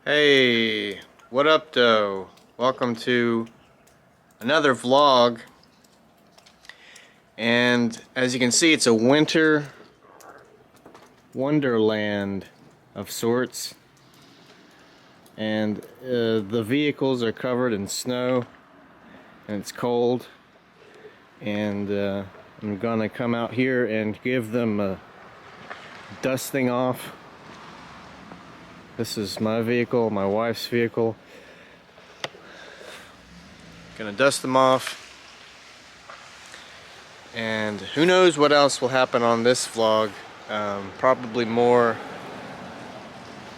Hey, what up though? Welcome to another vlog. And as you can see, it's a winter wonderland of sorts. And the vehicles are covered in snow and it's cold. And I'm gonna come out here and give them a dusting off. This is my vehicle, my wife's vehicle. Gonna dust them off. And who knows what else will happen on this vlog. Probably more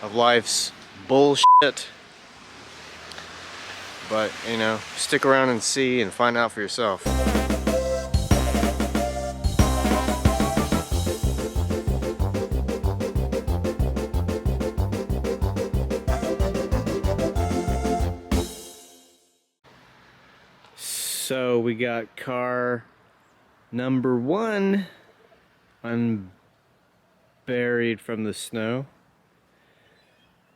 of life's bullshit. But, you know, stick around and see and find out for yourself. So we got car number 1 unburied from the snow,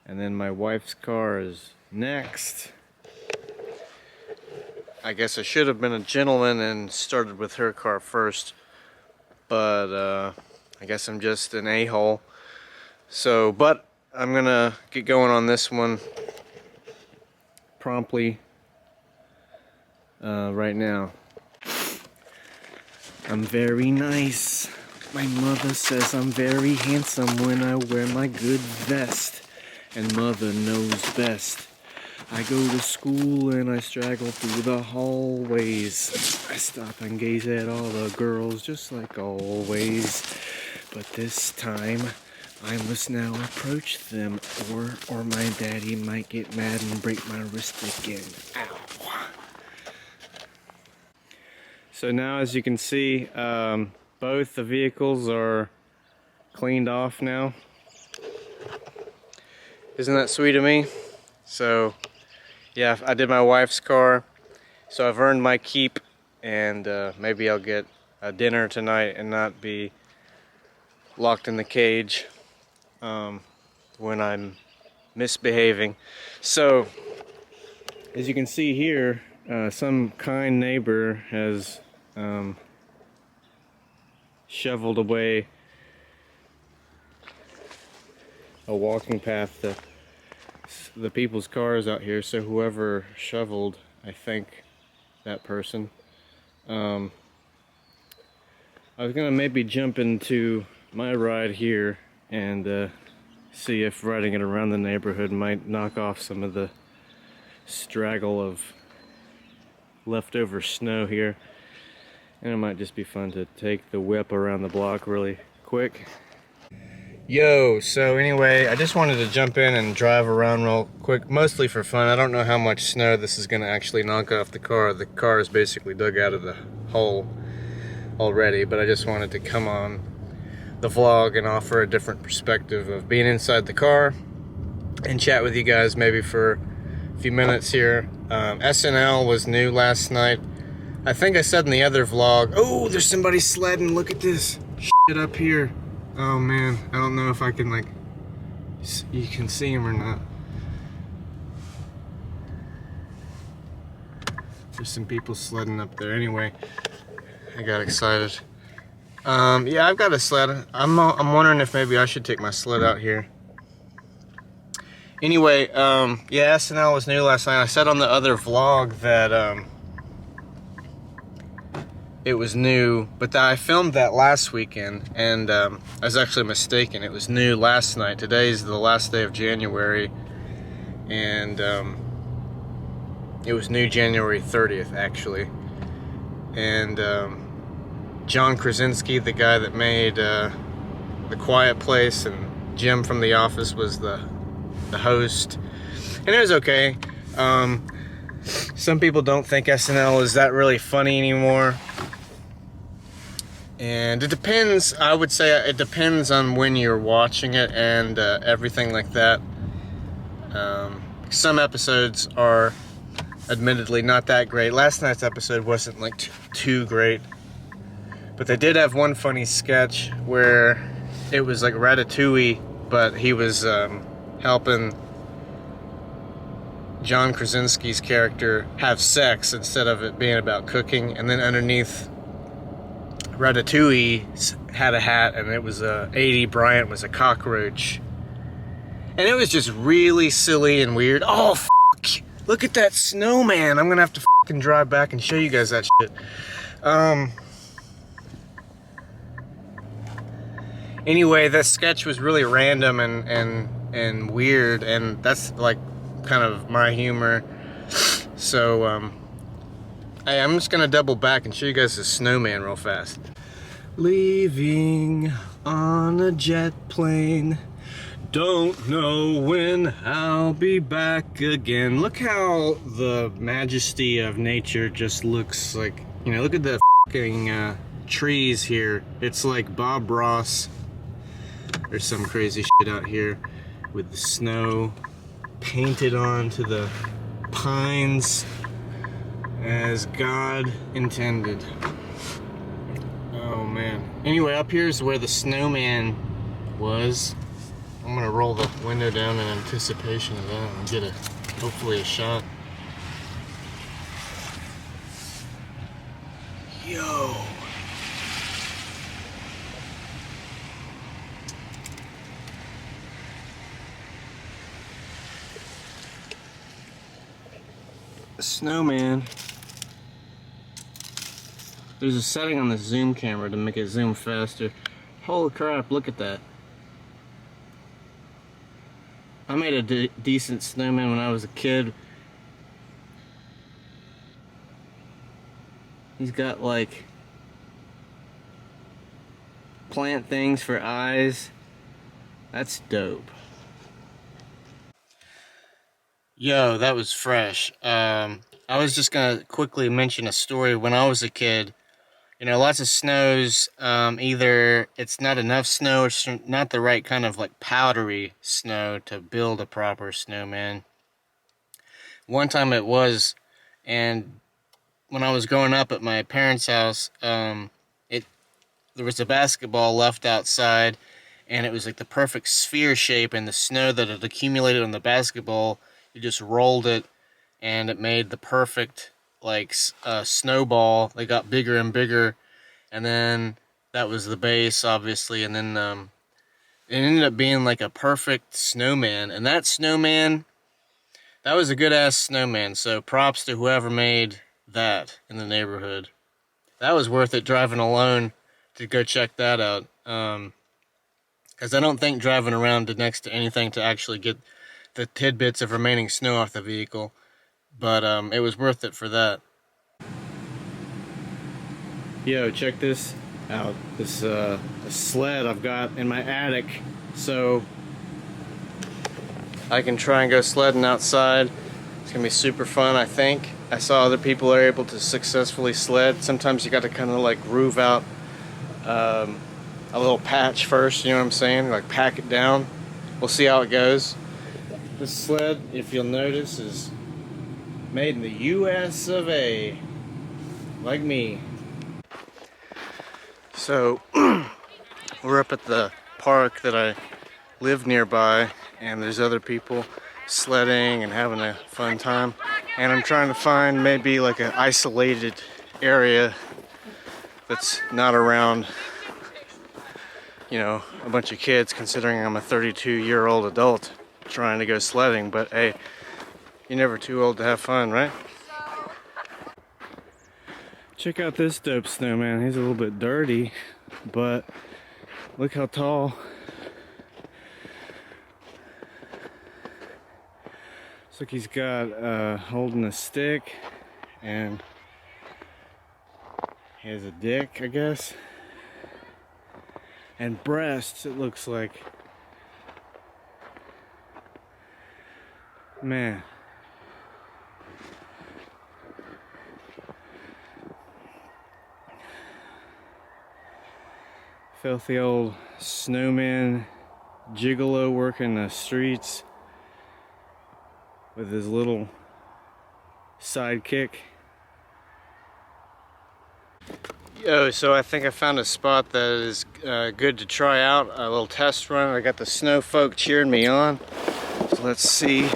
and then my wife's car is next. I guess I should have been a gentleman and started with her car first, but I guess I'm just an a-hole. So, but I'm gonna get going on this one promptly. Right now. I'm very nice. My mother says I'm very handsome when I wear my good vest, and mother knows best. I go to school and I straggle through the hallways. I stop and gaze at all the girls just like always. But this time I must now approach them, or my daddy might get mad and break my wrist again. Ow. So now, as you can see, both the vehicles are cleaned off now. Isn't that sweet of me? So, yeah, I did my wife's car, so I've earned my keep, and maybe I'll get a dinner tonight and not be locked in the cage when I'm misbehaving. So, as you can see here, some kind neighbor has shoveled away a walking path to the people's cars out here, so whoever shoveled, I think that person. I was gonna maybe jump into my ride here and see if riding it around the neighborhood might knock off some of the straggle of leftover snow here. And it might just be fun to take the whip around the block really quick. Yo, so anyway, I just wanted to jump in and drive around real quick, mostly for fun. I don't know how much snow this is going to actually knock off the car. The car is basically dug out of the hole already, but I just wanted to come on the vlog and offer a different perspective of being inside the car and chat with you guys maybe for a few minutes here. SNL was new last night. I think I said in the other vlog, oh, there's somebody sledding, look at this shit up here. Oh man, I don't know if I can, like, you can see him or not. There's some people sledding up there. Anyway, I got excited. Yeah, I've got a sled. I'm wondering if maybe I should take my sled out here. Anyway, yeah, SNL was new last night. I said on the other vlog that it was new, but I filmed that last weekend, and I was actually mistaken. It was new last night. Today's the last day of January, and it was new January 30th, actually. And John Krasinski, the guy that made The Quiet Place, and Jim from The Office was the host, and it was okay. Some people don't think SNL is that really funny anymore. And it depends, I would say it depends on when you're watching it and everything like that. Some episodes are admittedly not that great. Last night's episode wasn't like too great. But they did have one funny sketch where it was like Ratatouille, but he was helping John Krasinski's character have sex instead of it being about cooking. And then underneath, Ratatouille had a hat, and it was A.D. Bryant was a cockroach. And it was just really silly and weird. Oh, fuck! Look at that snowman. I'm gonna have to fucking drive back and show you guys that shit. Anyway, that sketch was really random and weird, and that's like kind of my humor. So, hey, I'm just gonna double back and show you guys the snowman real fast. Leaving on a jet plane. Don't know when I'll be back again. Look how the majesty of nature just looks like, you know, look at the fucking trees here. It's like Bob Ross. There's some crazy shit out here with the snow painted onto the pines as God intended. Oh man. Anyway, up here is where the snowman was. I'm gonna roll the window down in anticipation of that and get hopefully a shot. Yo. The snowman. There's a setting on the zoom camera to make it zoom faster. Holy crap, look at that. I made a decent snowman when I was a kid. He's got like plant things for eyes. That's dope. Yo, that was fresh. I was just gonna quickly mention a story. When I was a kid, you know, lots of snows, either it's not enough snow, it's not the right kind of like powdery snow to build a proper snowman. One time it was, and when I was growing up at my parents' house, there was a basketball left outside, and it was like the perfect sphere shape, and the snow that had accumulated on the basketball, you just rolled it, and it made the perfect like snowball. They got bigger and bigger, and then that was the base, obviously, and then it ended up being like a perfect snowman. And that snowman, that was a good ass snowman. So props to whoever made that in the neighborhood. That was worth it driving alone to go check that out. Because I don't think driving around did next to anything to actually get the tidbits of remaining snow off the vehicle. But it was worth it for that. Yo, check this out. This sled I've got in my attic, so I can try and go sledding outside. It's gonna be super fun, I think. I saw other people are able to successfully sled. Sometimes you got to kind of like groove out a little patch first, you know what I'm saying? Like pack it down. We'll see how it goes. This sled, if you'll notice, is made in the US of A. Like me. So, we're up at the park that I live nearby, and there's other people sledding and having a fun time. And I'm trying to find maybe like an isolated area that's not around, you know, a bunch of kids, considering I'm a 32-year-old adult trying to go sledding. But hey, you're never too old to have fun, right? Check out this dope snowman. He's a little bit dirty, but look how tall. Looks like he's got holding a stick, and he has a dick, I guess, and breasts, it looks like. Man. Filthy old snowman gigolo working the streets with his little sidekick. Yo, so I think I found a spot that is good to try out, a little test run. I got the snow folk cheering me on. So let's see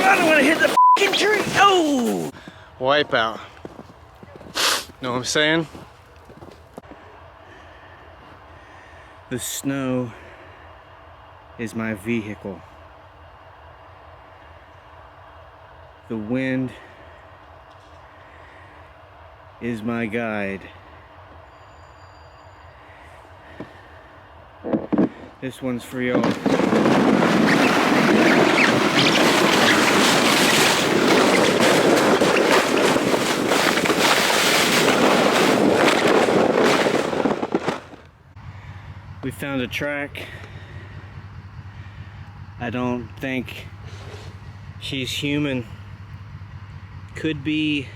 I don't want to hit the fucking tree. Oh! Wipeout. Know what I'm saying? The snow is my vehicle. The wind is my guide. This one's for y'all. We found a track. I don't think she's human. Could be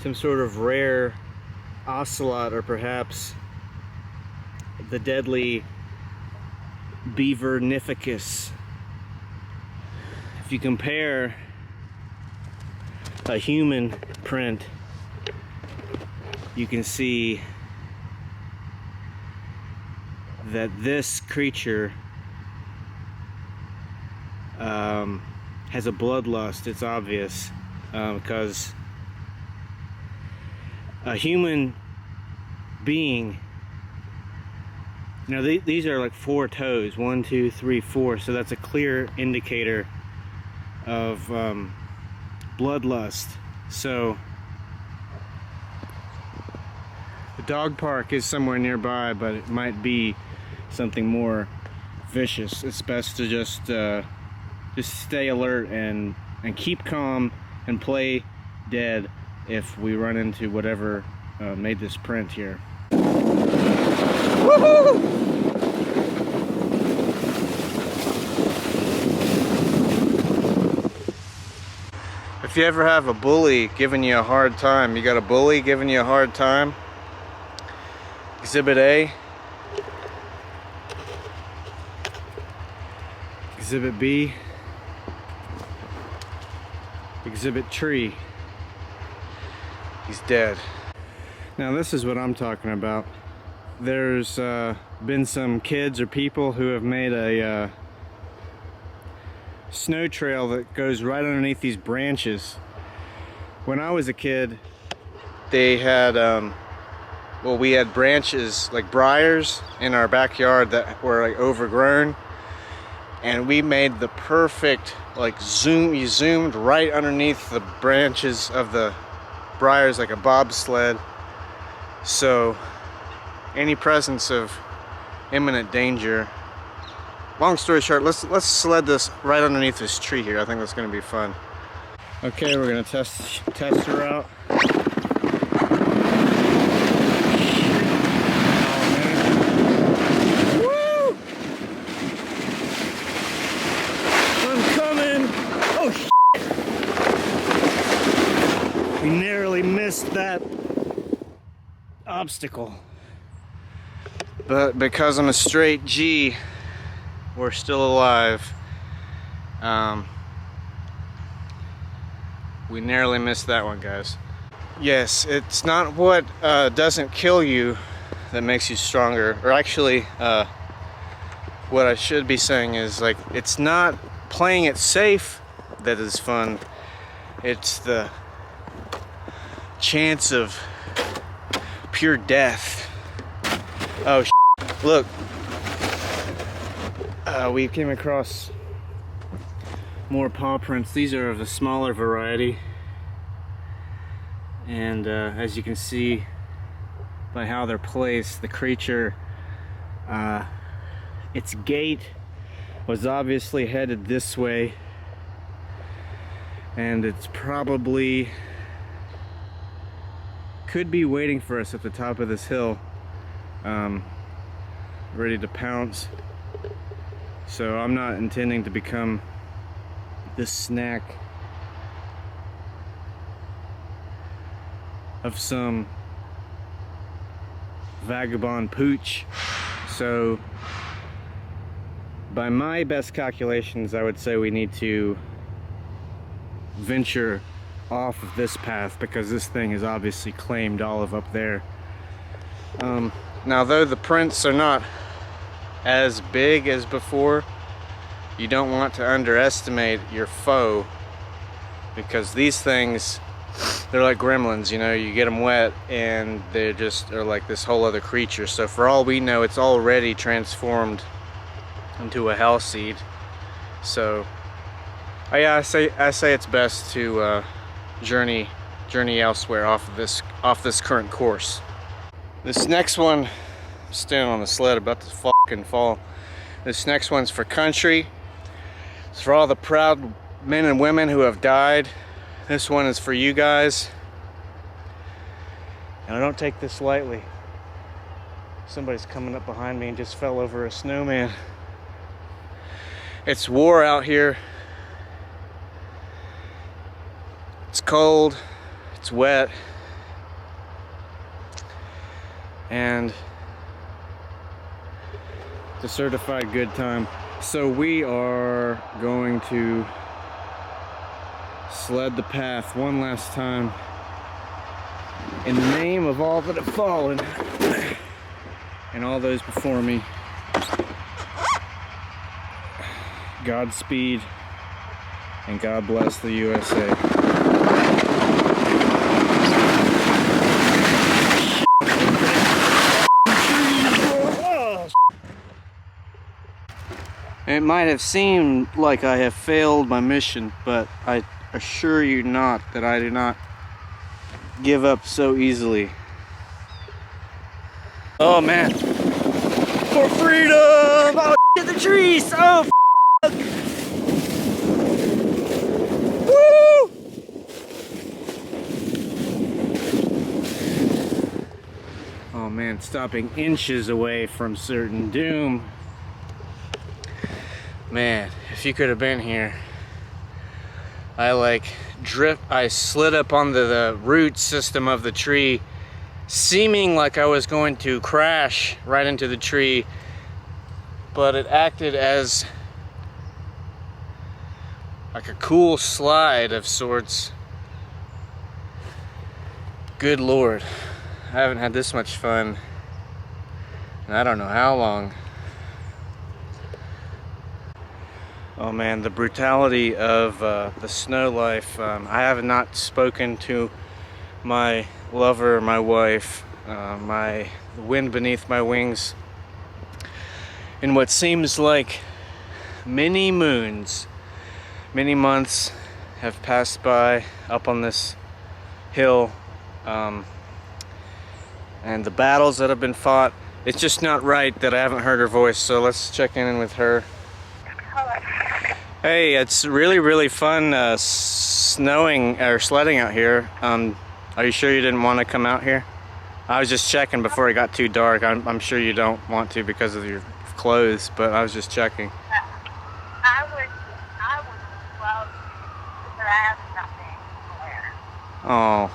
some sort of rare ocelot, or perhaps the deadly beavernificus. If you compare a human print, you can see that this creature has a bloodlust. It's obvious, because a human being, you know, these are like 4 toes, 1, 2, 3, 4, so that's a clear indicator of bloodlust. So the dog park is somewhere nearby, but it might be something more vicious. It's best to just stay alert and keep calm and play dead if we run into whatever made this print here. Woohoo! If you ever have a bully giving you a hard time, you got a bully giving you a hard time, Exhibit A, Exhibit B, Exhibit Tree. He's dead. Now this is what I'm talking about. There's been some kids or people who have made a snow trail that goes right underneath these branches. When I was a kid, they had well, we had branches like briars in our backyard that were like overgrown, and we made the perfect like you zoomed right underneath the branches of the briars like a bobsled. So any presence of imminent danger. Long story short, let's sled this right underneath this tree here. I think that's going to be fun. Okay, we're going to test her out. Woo! I'm coming. Oh shit! We narrowly missed that obstacle. But because I'm a straight G, we're still alive. We narrowly missed that one, guys. Yes, it's not what doesn't kill you that makes you stronger. Or actually, what I should be saying is, like, it's not playing it safe that is fun. It's the chance of pure death. Oh, look. We came across more paw prints. These are of the smaller variety, and as you can see by how they're placed, the creature, its gait was obviously headed this way, and it's probably could be waiting for us at the top of this hill, ready to pounce. So I'm not intending to become this snack of some vagabond pooch. So by my best calculations, I would say we need to venture off of this path, because this thing has obviously claimed olive up there. Now, though the prints are not as big as before, you don't want to underestimate your foe, because these things, they're like gremlins, you know. You get them wet and they just are like this whole other creature. So for all we know, it's already transformed into a hell seed. So yeah, I say it's best to journey elsewhere off this current course. This next one, I'm standing on the sled about to fucking fall. This next one's for country. It's for all the proud men and women who have died. This one is for you guys. And I don't take this lightly. Somebody's coming up behind me and just fell over a snowman. It's war out here. It's cold, it's wet, and it's a certified good time. So we are going to sled the path one last time in the name of all that have fallen and all those before me. Godspeed and God bless the USA. It might have seemed like I have failed my mission, but I assure you not that I do not give up so easily. Oh man. For freedom! Oh shit, the trees! Oh fuck! Woo! Oh man, stopping inches away from certain doom. Man, if you could have been here. I slid up onto the root system of the tree, seeming like I was going to crash right into the tree, but it acted as like a cool slide of sorts. Good Lord, I haven't had this much fun in I don't know how long. Oh man, the brutality of the snow life. I have not spoken to my lover, my wife, the wind beneath my wings in what seems like many moons. Many months have passed by up on this hill, and the battles that have been fought. It's just not right that I haven't heard her voice, so let's check in with her. Hey, it's really fun snowing or sledding out here. Are you sure you didn't want to come out here? I was just checking before it got too dark. I'm sure you don't want to because of your clothes, but I was just checking. I would love to, but I have nothing to wear. Oh.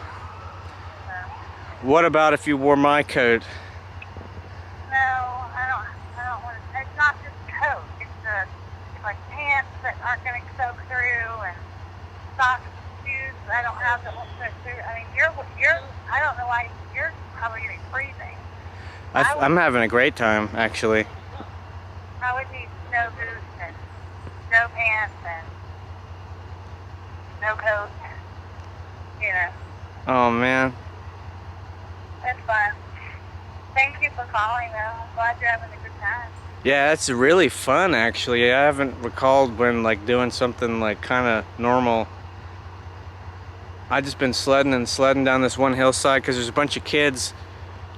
What about if you wore my coat? No, I don't want to. It's not just coat. It's like pants that aren't going to soak through, and socks and shoes that I don't have that won't soak through. I mean, you're. I don't know why you're probably getting freezing. I'm having a great time, actually. I would need snow boots and snow pants and snow coat. You know. Oh man. It's fun. Thank you for calling, though. I'm glad you're having a good time. Yeah, it's really fun, actually. I haven't recalled when doing something kind of normal. I just been sledding down this one hillside because there's a bunch of kids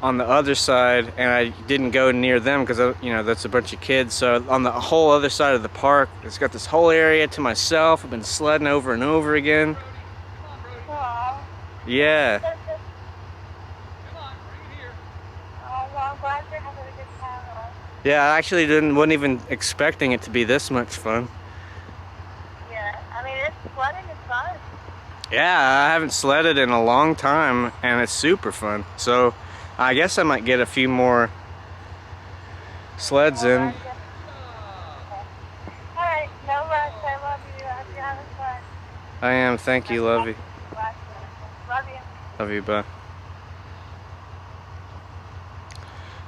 on the other side, and I didn't go near them because that's a bunch of kids. So on the whole other side of the park, it's got this whole area to myself. I've been sledding over and over again. Aww. Yeah. I'm glad you're having a good time. Yeah, I actually wasn't even expecting it to be this much fun. Yeah, I mean, sledding is fun. Yeah, I haven't sledded in a long time, and it's super fun. So I guess I might get a few more sleds in. Alright, no rush. I love you. I hope you're having fun. I am. Thank you. Love you. Love you. Love you. Bye.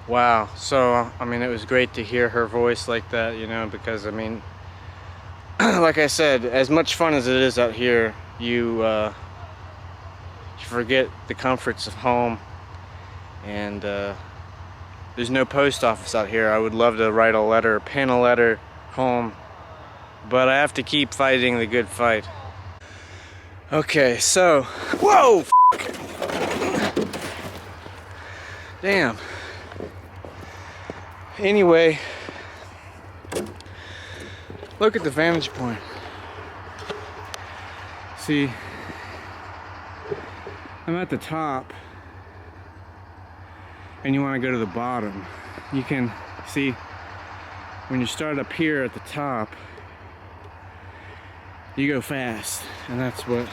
Wow. So, I mean, it was great to hear her voice like that, because, I mean, like I said, as much fun as it is out here, you forget the comforts of home. And there's no post office out here. I would love to write a letter, pen a letter home, but I have to keep fighting the good fight. Okay, so, whoa! Damn. Anyway, look at the vantage point. See, I'm at the top, and you want to go to the bottom. You can see when you start up here at the top, you go fast, and that's what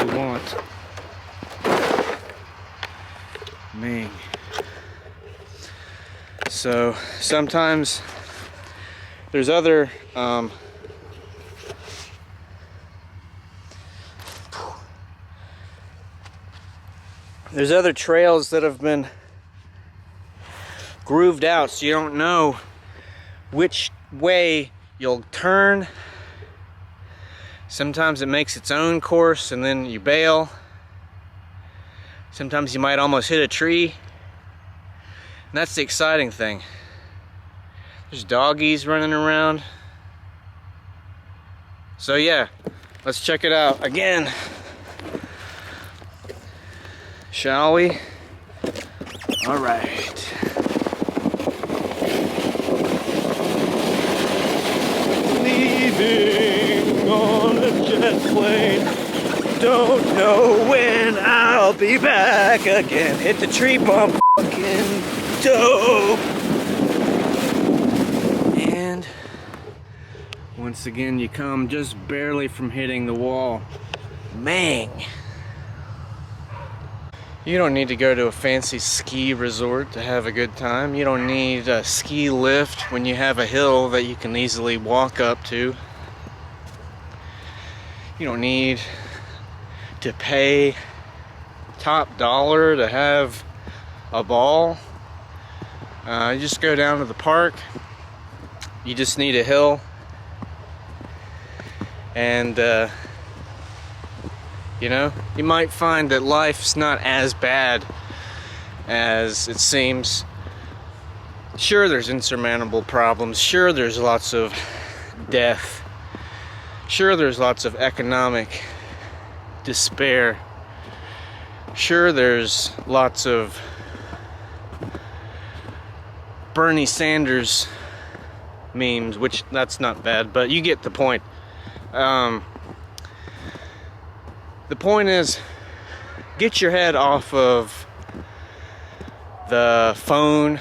we want. Man. So sometimes there's other trails that have been grooved out, so you don't know which way you'll turn. Sometimes it makes its own course and then you bail. Sometimes you might almost hit a tree. And that's the exciting thing. There's doggies running around. So yeah, let's check it out again. Shall we? All right. Leaving on a jet plane. Don't know when I'll be back again. Hit the tree bump, fucking dope. And once again, you come just barely from hitting the wall. Mang. You don't need to go to a fancy ski resort to have a good time. You don't need a ski lift when you have a hill that you can easily walk up to. You don't need to pay top dollar to have a ball. You just go down to the park. You just need a hill. And you know, you might find that life's not as bad as it seems. Sure, there's insurmountable problems. Sure, there's lots of death. Sure, there's lots of economic despair. Sure, there's lots of Bernie Sanders memes, which that's not bad, but you get the point. The point is, get your head off of the phone.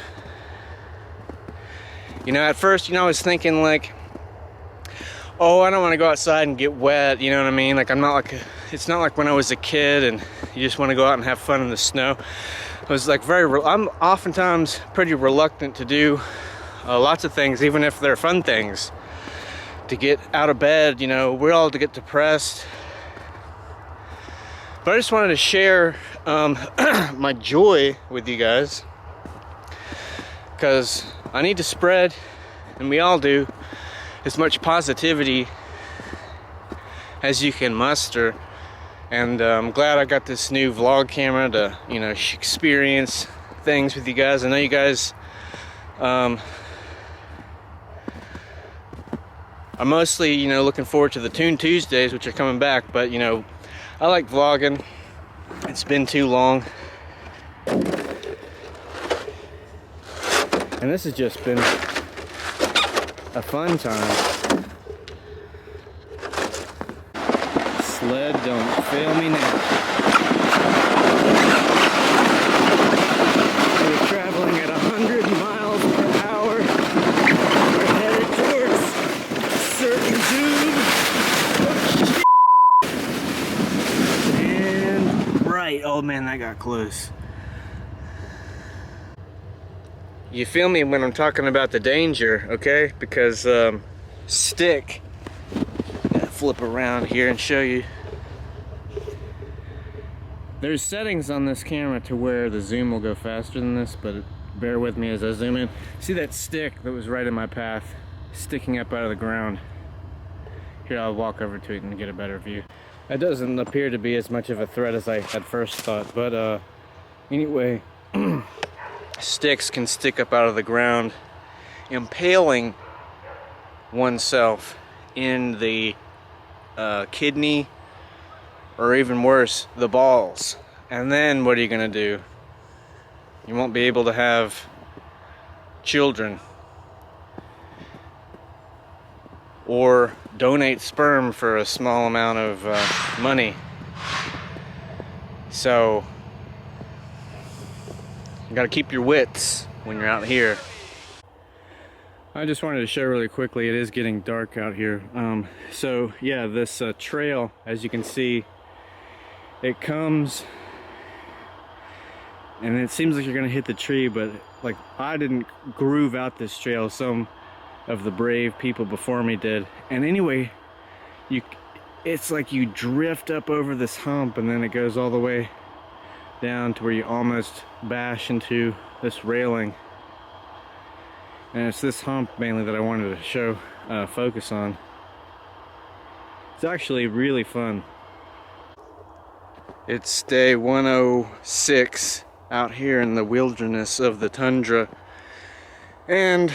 You know, at first, I was thinking like, oh, I don't want to go outside and get wet, you know what I mean? Like, it's not like when I was a kid and you just want to go out and have fun in the snow. I was like I'm oftentimes pretty reluctant to do lots of things, even if they're fun things. To get out of bed, we're all to get depressed. But I just wanted to share my joy with you guys, because I need to spread, and we all do, as much positivity as you can muster. And I'm glad I got this new vlog camera to, experience things with you guys. I know you guys are mostly, looking forward to the Toon Tuesdays, which are coming back, but, I like vlogging. It's been too long. And this has just been a fun time. Sled, don't fail me now. We're traveling at 100 miles per hour. We're headed towards certain doom. Right, oh man, that got close. You feel me when I'm talking about the danger, okay? Because stick. Gotta flip around here and show you. There's settings on this camera to where the zoom will go faster than this, but bear with me as I zoom in. See that stick that was right in my path? sticking up out of the ground. Here, I'll walk over to it and get a better view. It doesn't appear to be as much of a threat as I at first thought, but anyway, sticks can stick up out of the ground, impaling oneself in the kidney, or even worse, the balls. And then what are you gonna do? You won't be able to have children or donate sperm for a small amount of money. So you gotta keep your wits when you're out here. I just wanted to show really quickly, it is getting dark out here. So yeah, this trail, as you can see, it comes and it seems like you're gonna hit the tree, but like I didn't groove out this trail, some of the brave people before me did. And anyway, it's like you drift up over this hump and then it goes all the way down to where you almost bash into this railing. And it's this hump mainly that I wanted to show, focus on. It's actually really fun. It's day 106 out here in the wilderness of the tundra, and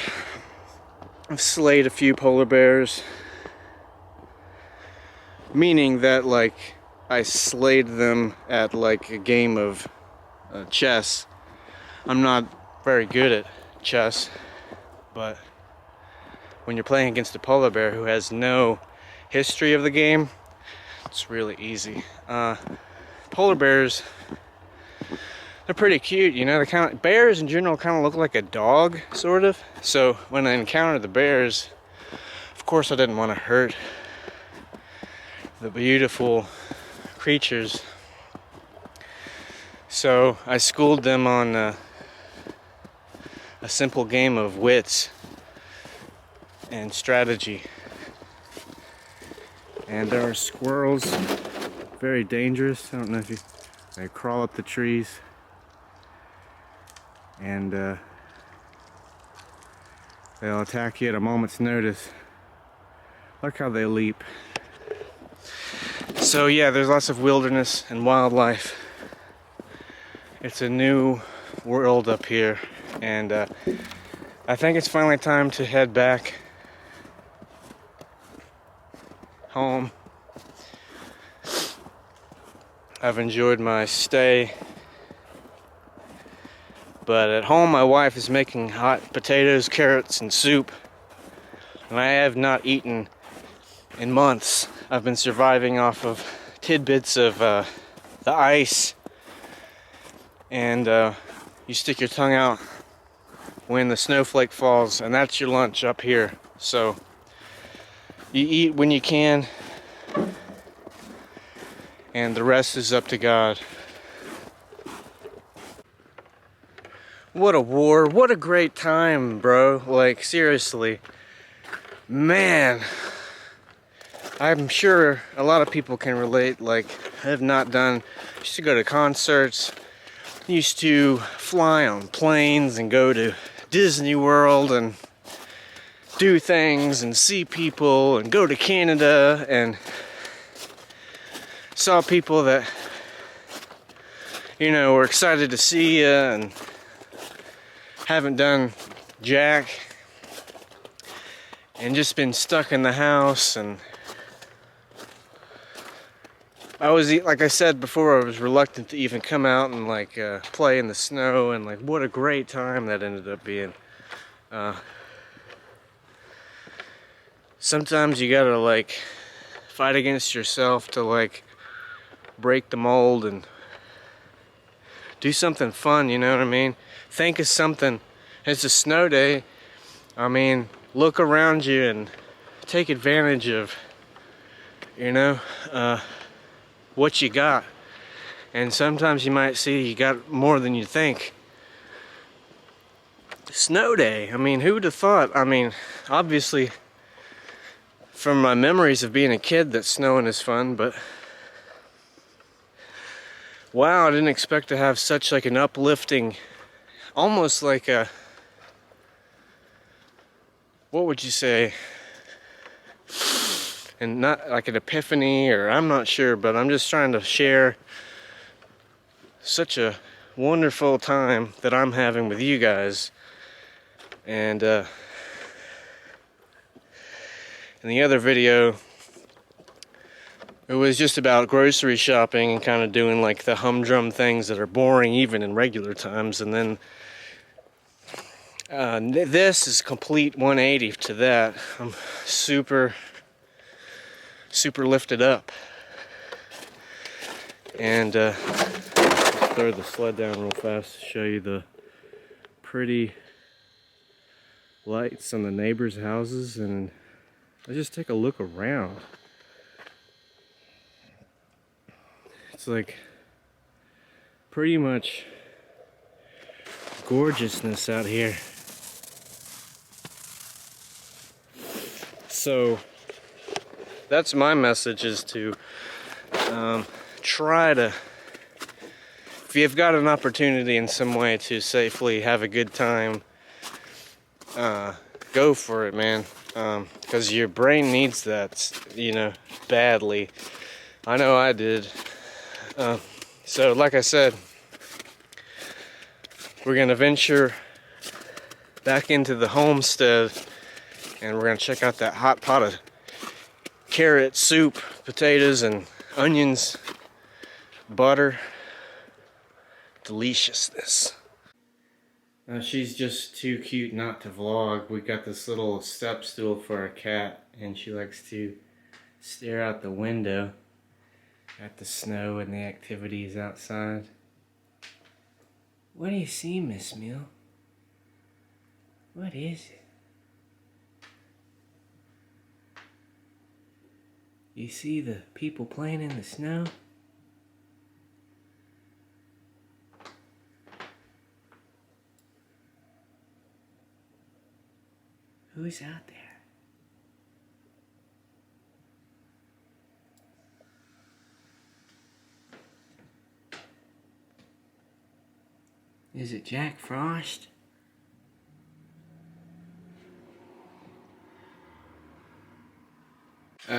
I've slayed a few polar bears, meaning that like I slayed them at like a game of chess. I'm not very good at chess, but when you're playing against a polar bear who has no history of the game, it's really easy. Polar bears, they're pretty cute, you know. Bears in general kind of look like a dog, sort of. So when I encountered the bears, of course I didn't want to hurt the beautiful creatures. So I schooled them on a simple game of wits and strategy. And there are squirrels, very dangerous. I don't know if they crawl up the trees, and they'll attack you at a moment's notice. Look how they leap. So yeah, there's lots of wilderness and wildlife. It's a new world up here, and I think it's finally time to head back home. I've enjoyed my stay, but at home my wife is making hot potatoes, carrots, and soup, and I have not eaten in months. I've been surviving off of tidbits of the ice, and you stick your tongue out when the snowflake falls, and that's your lunch up here. So you eat when you can, and the rest is up to God. What a war, what a great time, bro. Like, seriously, man, I'm sure a lot of people can relate. Like, I have not done, used to go to concerts, used to fly on planes and go to Disney World and do things and see people and go to Canada, and saw people that, you know, were excited to see you and haven't done jack and just been stuck in the house. And I was, like I said before, I was reluctant to even come out and like play in the snow, and like what a great time that ended up being. Sometimes you gotta like fight against yourself to like break the mold and do something fun, you know what I mean? Think of something. It's a snow day. I mean, look around you and take advantage of, you know, what you got. And sometimes you might see you got more than you think. Snow day, I mean, who would have thought? I mean, obviously from my memories of being a kid that snowing is fun, but wow, I didn't expect to have such like an uplifting, almost like a what would you say? And not like an epiphany, or I'm not sure, but I'm just trying to share such a wonderful time that I'm having with you guys. And in the other video, it was just about grocery shopping and kind of doing like the humdrum things that are boring even in regular times. And then this is complete 180 to that. I'm super lifted up. And throw the sled down real fast to show you the pretty lights on the neighbors' houses, and let's just take a look around. It's like pretty much gorgeousness out here. So that's my message, is to try to, if you've got an opportunity in some way to safely have a good time, go for it, man. Because your brain needs that, you know, badly. I know I did. So like I said, we're gonna venture back into the homestead, and we're gonna check out that hot pot of carrot soup, potatoes and onions, butter, deliciousness. She's just too cute not to vlog. We got this little step stool for our cat, and she likes to stare out the window at the snow and the activities outside. What do you see, Miss Mill? What is it? You see the people playing in the snow? Who's out there? Is it Jack Frost?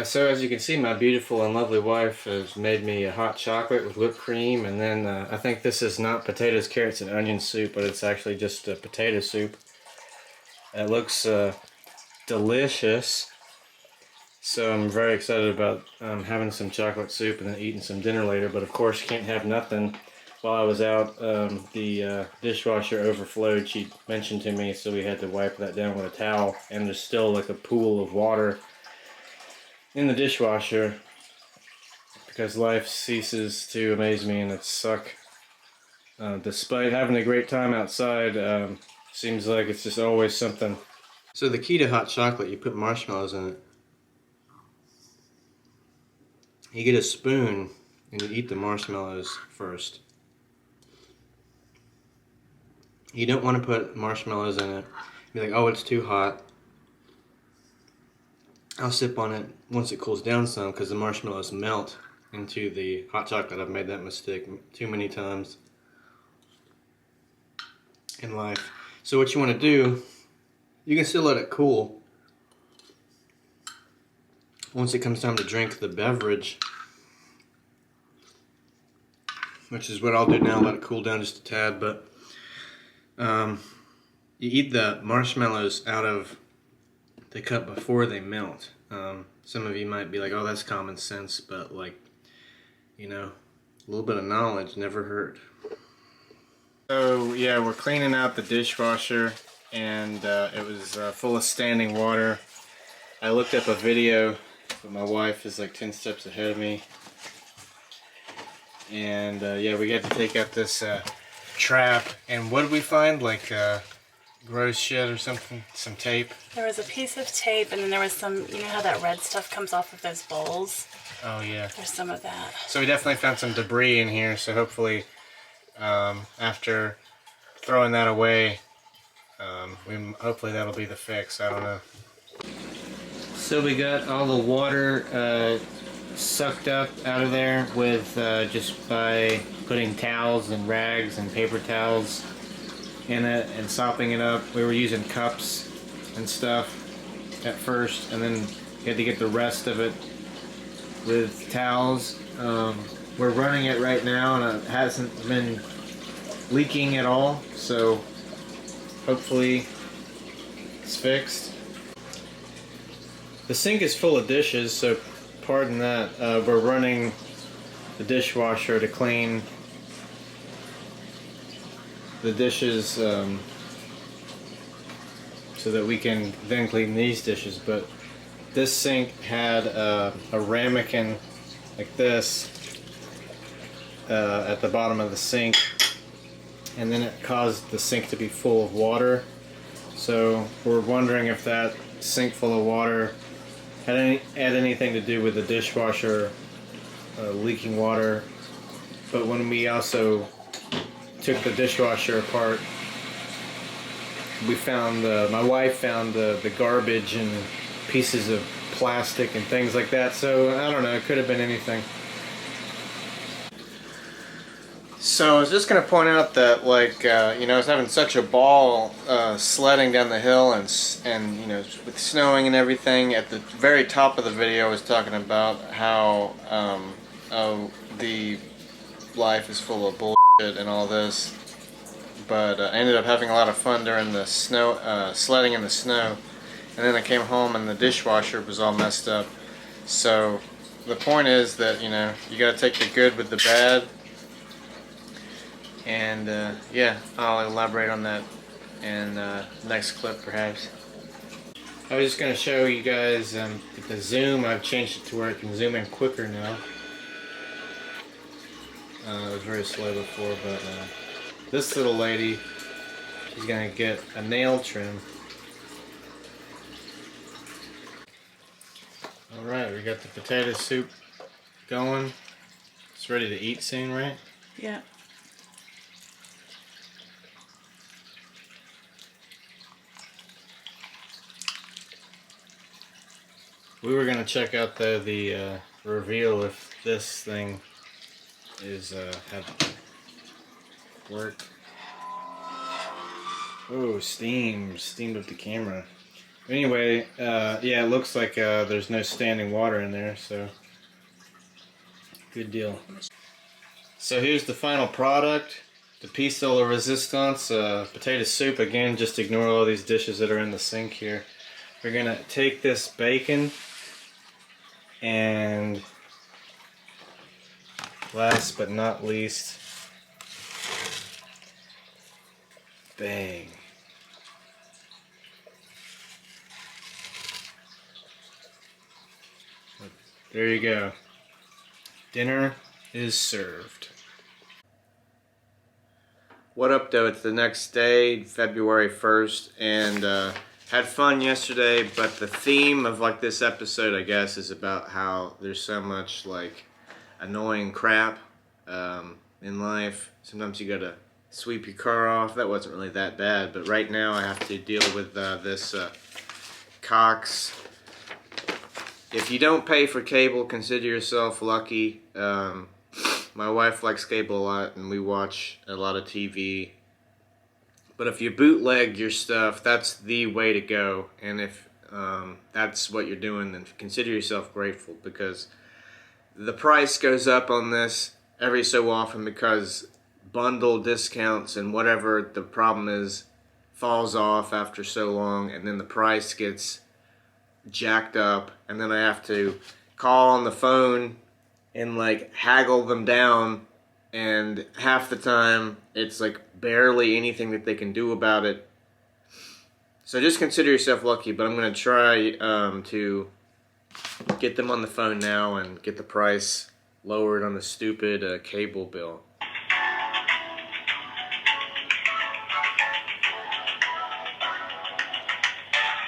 So as you can see, my beautiful and lovely wife has made me a hot chocolate with whipped cream, and then I think this is not potatoes, carrots, and onion soup, but it's actually just a potato soup. It looks delicious, so I'm very excited about having some chocolate soup and then eating some dinner later. But of course, can't have nothing. While I was out, the dishwasher overflowed, she mentioned to me, so we had to wipe that down with a towel, and there's still like a pool of water in the dishwasher because life ceases to amaze me and it suck. Despite having a great time outside, seems like it's just always something. So the key to hot chocolate, you put marshmallows in it. You get a spoon and you eat the marshmallows first. You don't want to put marshmallows in it. Be like, oh, it's too hot. I'll sip on it once it cools down some, because the marshmallows melt into the hot chocolate. I've made that mistake too many times in life. So what you want to do, you can still let it cool. Once it comes time to drink the beverage, which is what I'll do now, let it cool down just a tad, but you eat the marshmallows out of the cup before they melt. Some of you might be like, oh, that's common sense, but like, you know, a little bit of knowledge never hurt. So yeah, we're cleaning out the dishwasher, and it was full of standing water. I looked up a video, but my wife is like 10 steps ahead of me. And yeah, we got to take out this trap, and what did we find? Like gross shit or something? Some tape? There was a piece of tape, and then there was some, you know how that red stuff comes off of those bowls? Oh yeah. There's some of that. So we definitely found some debris in here, so hopefully after throwing that away, hopefully that'll be the fix. I don't know. So we got all the water sucked up out of there with just by putting towels and rags and paper towels in it and sopping it up. We were using cups and stuff, at first, and then you had to get the rest of it with towels. We're running it right now, and it hasn't been leaking at all, so hopefully it's fixed. The sink is full of dishes, so pardon that. We're running the dishwasher to clean the dishes so that we can then clean these dishes. But this sink had a ramekin like this at the bottom of the sink, and then it caused the sink to be full of water. So we're wondering if that sink full of water had anything to do with the dishwasher leaking water. But when we also took the dishwasher apart, we found my wife found the garbage and pieces of plastic and things like that. So I don't know, it could have been anything. So I was just going to point out that, like, you know, I was having such a ball sledding down the hill, and you know, with snowing and everything. At the very top of the video, I was talking about how the life is full of bullshit and all this. But I ended up having a lot of fun during the snow, sledding in the snow. And then I came home and the dishwasher was all messed up. So the point is that, you know, you got to take the good with the bad. And yeah, I'll elaborate on that in next clip perhaps. I was just going to show you guys the zoom. I've changed it to where it can zoom in quicker now. It was very slow before, but this little lady, she's going to get a nail trim. Alright, we got the potato soup going. It's ready to eat soon, right? Yeah. We were gonna check out though the reveal if this thing is had work. Oh, steamed up the camera. Anyway, yeah, it looks like there's no standing water in there, so good deal. So here's the final product, the piece de la resistance, potato soup. Again, just ignore all these dishes that are in the sink here. We're gonna take this bacon and, last but not least, bang. There you go. Dinner is served. What up though? It's the next day, February 1st, and had fun yesterday, but the theme of like this episode, I guess, is about how there's so much like annoying crap in life. Sometimes you gotta sweep your car off. That wasn't really that bad, but right now I have to deal with this Cox. If you don't pay for cable, consider yourself lucky. My wife likes cable a lot, and we watch a lot of TV. But if you bootleg your stuff, that's the way to go. And if that's what you're doing, then consider yourself grateful, because the price goes up on this every so often because bundle discounts and whatever the problem is falls off after so long, and then the price gets jacked up, and then I have to call on the phone and like haggle them down, and half the time it's like barely anything that they can do about it. So just consider yourself lucky, but I'm going to try to get them on the phone now and get the price lowered on the stupid cable bill.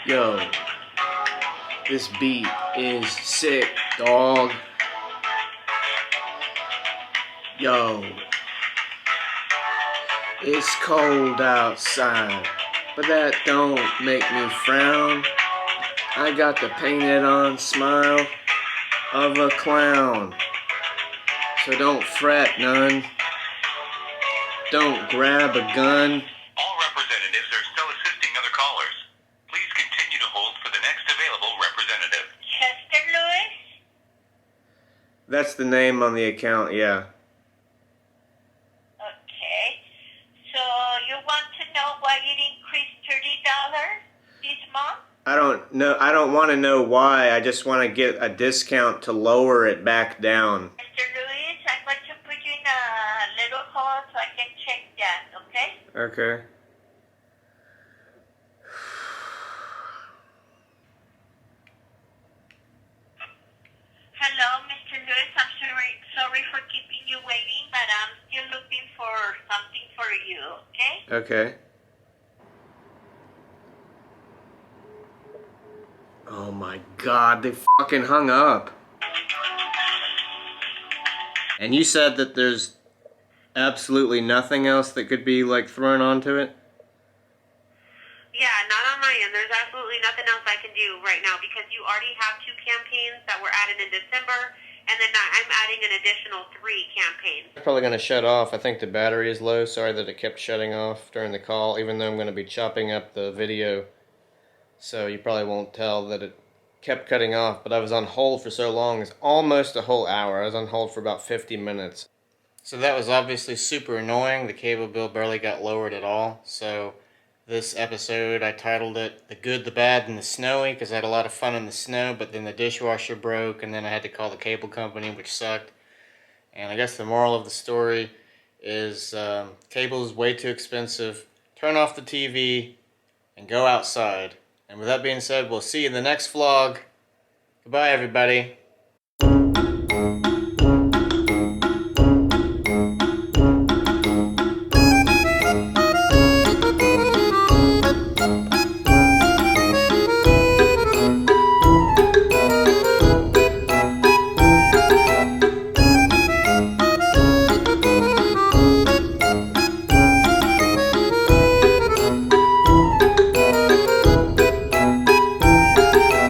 Yo, this beat is sick, dog. Yo, it's cold outside, but that don't make me frown. I got the painted on smile of a clown. So don't fret none. Don't grab a gun. All representatives are still assisting other callers. Please continue to hold for the next available. That's the name on the account, yeah. Okay. So you want to know why it increased $30 this month? I don't know. I don't want to know why. I just want to get a discount to lower it back down. Mr. Luis, I'm going to put you in a little hold so I can check that, okay? Okay. Hello, Mr. Lewis. I'm sorry for keeping you waiting, but I'm still looking for something for you, okay? Okay. Oh my god, they fucking hung up. And you said that there's absolutely nothing else that could be like thrown onto it? Yeah, not on my end. There's absolutely nothing else I can do right now because you already have 2 campaigns that were added in December, and then I'm adding an additional 3 campaigns. It's probably going to shut off. I think the battery is low. Sorry that it kept shutting off during the call, even though I'm going to be chopping up the video. So you probably won't tell that it kept cutting off, but I was on hold for so long. It's almost a whole hour. I was on hold for about 50 minutes. So that was obviously super annoying. The cable bill barely got lowered at all. So this episode, I titled it The Good, the Bad, and the Snowy, because I had a lot of fun in the snow, but then the dishwasher broke, and then I had to call the cable company, which sucked. And I guess the moral of the story is cable is way too expensive. Turn off the TV and go outside. And with that being said, we'll see you in the next vlog. Goodbye, everybody.